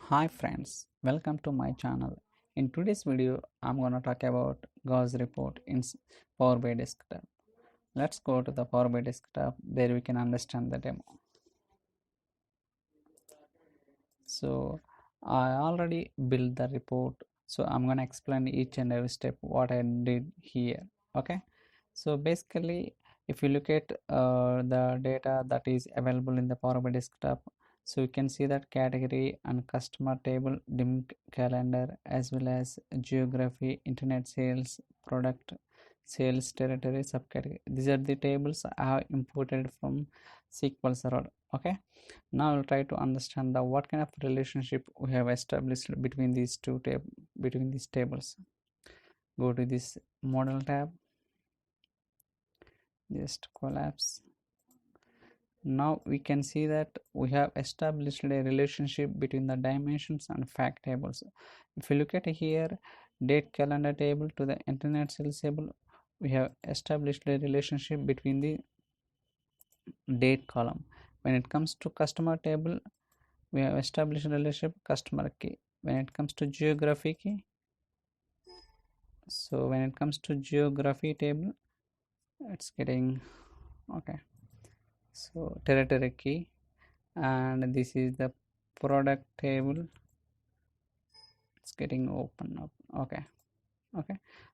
Hi friends, welcome to my channel. In today's video, I'm gonna talk about Gauss report in Power BI Desktop. Let's go to the Power BI Desktop. There we can understand the demo. So I already built the report. So I'm gonna explain each and every step what I did here. Okay. So basically, if you look at the data that is available in the Power BI Desktop, so you can see that category and customer table, dim calendar, as well as geography, internet sales, product sales, territory, subcategory. These are the tables I have imported from SQL Server. Okay. Now I'll try to understand the what kind of relationship we have established between these tables. Go to this model tab, just collapse. Now we can see that we have established a relationship between the dimensions and fact tables. If you look at here, date calendar table to the internet sales table, we have established a relationship between the date column. When it comes to customer table, we have established a relationship customer key. When it comes to geography key, so when it comes to geography table, it's getting okay. So territory key, and this is the product table, it's getting open up. Okay.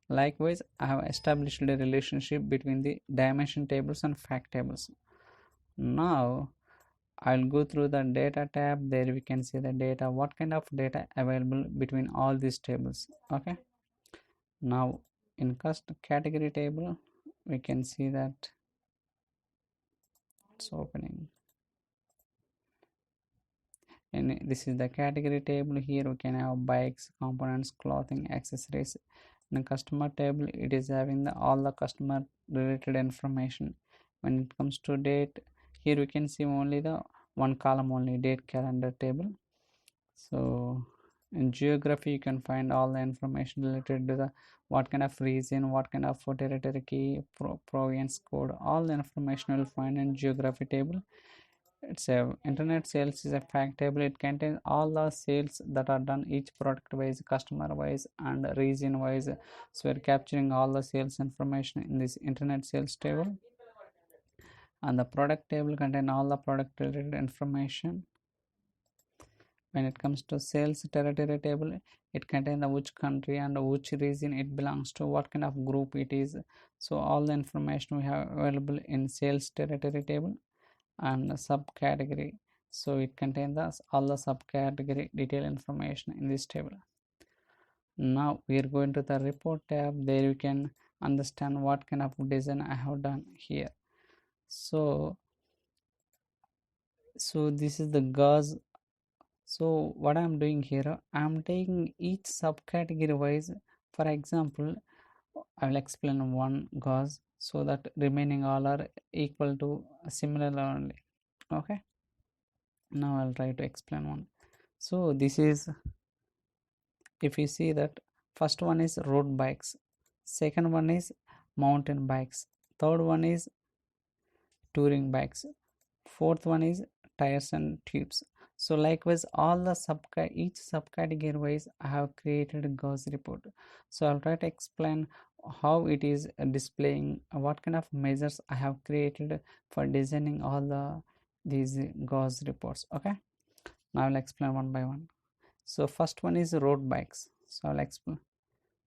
Likewise, I have established a relationship between the dimension tables and fact tables. Now I'll go through the data tab. There we can see the data, what kind of data available between all these tables. Okay. Now in category table, we can see that it's opening, and this is the category table. Here we can have bikes, components, clothing, accessories. In the customer table, it is having all the customer related information. When it comes to date, here we can see only the one column only, date calendar table. So in geography, you can find all the information related to the what kind of region, what kind of territory key, province code, all the information you'll find in geography table. It's a internet sales is a fact table. It contains all the sales that are done each product wise, customer wise, and region wise. So we're capturing all the sales information in this internet sales table. And the product table contain all the product related information. When it comes to sales territory table, it contains which country and which region it belongs to, what kind of group it is. So all the information we have available in sales territory table. And subcategory, so it contains all the subcategory detail information in this table. Now we are going to the report tab. There you can understand what kind of design I have done here. So this is the Gauss. So what I'm doing here, I'm taking each subcategory wise. For example, I will explain one Gauss so that remaining all are equal to similar only. Okay. Now I'll try to explain one. So this is, if you see that, first one is road bikes, second one is mountain bikes, third one is touring bikes, fourth one is tires and tubes. So likewise, all the each subcategory wise I have created a Gauss report. So I'll try to explain how it is displaying, what kind of measures I have created for designing all these Gauss reports. Okay, now I'll explain one by one. So first one is road bikes. So I'll explain.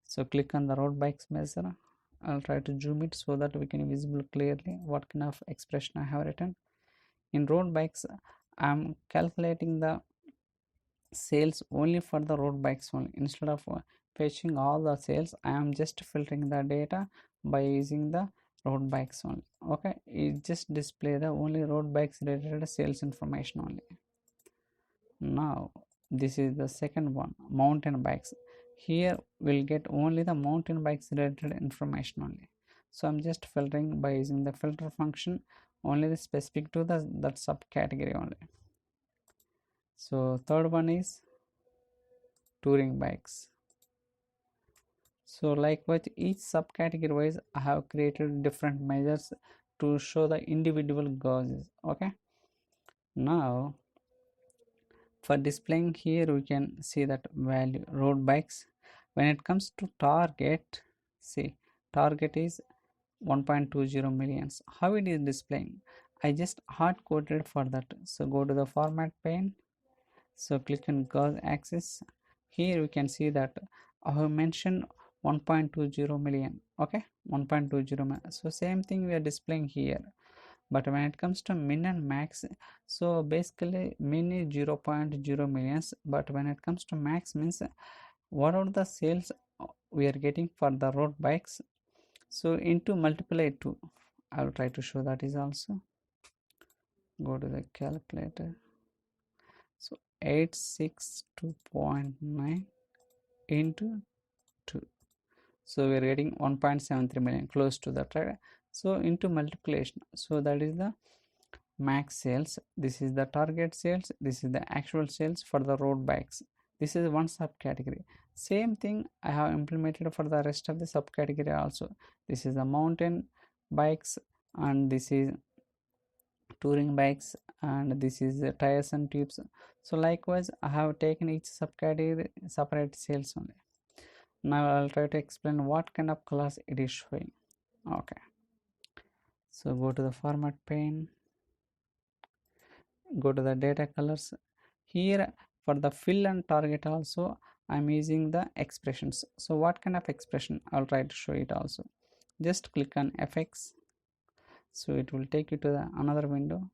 So click on the road bikes measure. I'll try to zoom it so that we can visible clearly what kind of expression I have written. In road bikes, I'm calculating the sales only for the road bikes only. Instead of fetching all the sales, I am just filtering the data by using the road bikes only. Okay, it just display the only road bikes related sales information only. Now this is the second one, mountain bikes. Here we'll get only the mountain bikes related information only. So I'm just filtering by using the filter function only the specific to that subcategory only. So third one is touring bikes. So likewise, each subcategory wise I have created different measures to show the individual gauzes. Okay, now For displaying here, we can see that value road bikes. When it comes to target, see, target is 1.20 millions. How it is displaying? I just hard coded for that. So go to the format pane. So click on gauge axis. Here we can see that I have mentioned 1.20 million. Okay, 1.20 million. So same thing we are displaying here. But when it comes to min and max, so basically min is 0.0 millions, but when it comes to max means what are the sales we are getting for the road bikes, so into multiply 2. I will try to show that is also. Go to the calculator. So 862.9 into 2, so we are getting 1.73 million, close to that, right? So into multiplication, so that is the max sales, this is the target sales, this is the actual sales for the road bikes. This is one subcategory. Same thing I have implemented for the rest of the subcategory also. This is the mountain bikes, and this is touring bikes, and this is the tires and tubes. So likewise I have taken each subcategory separate sales only. Now I'll try to explain what kind of colors it is showing. Okay, so go to the format pane, go to the data colors. Here for the fill and target also I'm using the expressions. So what kind of expression? I'll try to show it also. Just click on FX, so it will take you to the another window.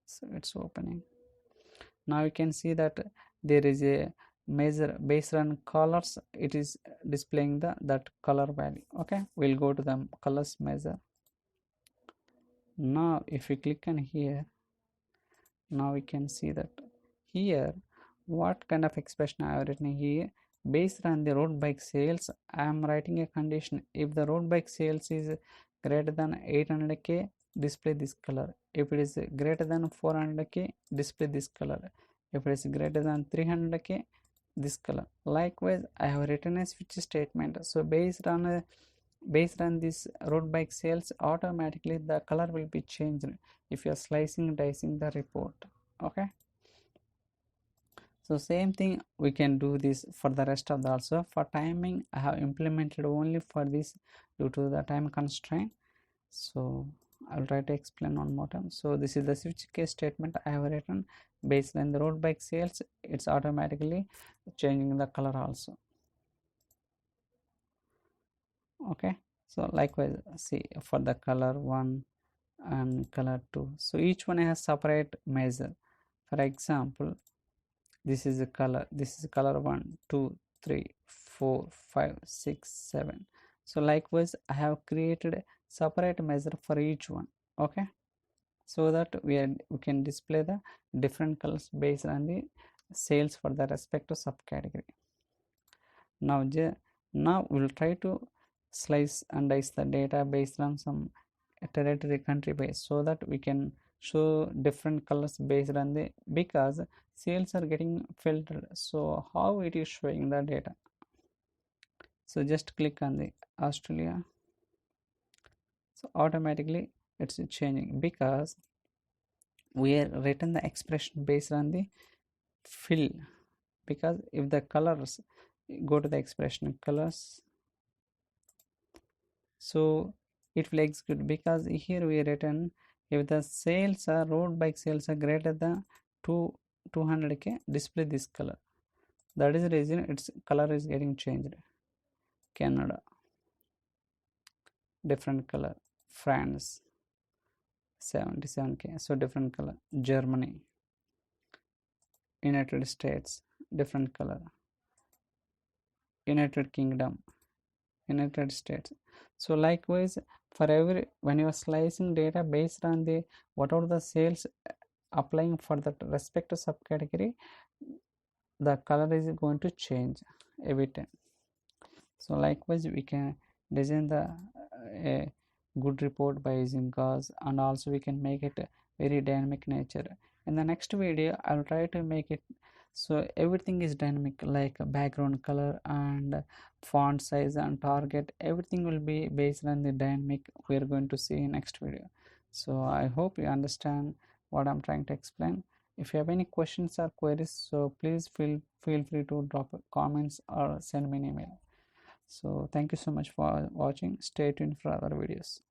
So it's opening. Now you can see that there is a measure based on colors, it is displaying the that color value. Okay, we'll go to the colors measure. Now if we click on here, now we can see that here what kind of expression I have written here. Based on the road bike sales, I am writing a condition. If the road bike sales is greater than 800k, display this color. If it is greater than 400k, display this color. If it is greater than 300k, this color. Likewise I have written a switch statement. So based on this road bike sales, automatically the color will be changed if you are slicing dicing the report. Okay, so same thing we can do this for the rest of the also. For timing I have implemented only for this due to the time constraint, so I'll try to explain one more time. So this is the switch case statement I have written. Based on the road bike sales, it's automatically changing the color also. Okay, so likewise see for the color 1 and color 2, so each one has separate measure. For example, this is a color, this is color 1 2 3 4 5 6 7. So likewise I have created separate measure for each one. Okay, so that we can display the different colors based on the sales for the respective subcategory. Now we'll try to slice and dice the data based on some territory country base, so that we can show different colors based on the, because sales are getting filtered, so how it is showing the data. So just click on the Australia, so automatically it's changing because we are written the expression based on the fill. Because if the colors, go to the expression colors, so it will execute, because here we written if the sales are road bike sales are greater than 200k, display this color. That is the reason its color is getting changed. Canada, different color. France, 77k, so different color. Germany, United States, different color. United Kingdom, United States. So likewise for every, when you are slicing data based on the what are the sales applying for the respective subcategory, the color is going to change every time. So likewise we can design the a good report by using gauze, and also we can make it very dynamic nature. In the next video I'll try to make it so everything is dynamic, like background color and font size and target, everything will be based on the dynamic we are going to see in next video. So I hope you understand what I'm trying to explain. If you have any questions or queries, so please feel free to drop comments or send me an email. So thank you so much for watching. Stay tuned for other videos.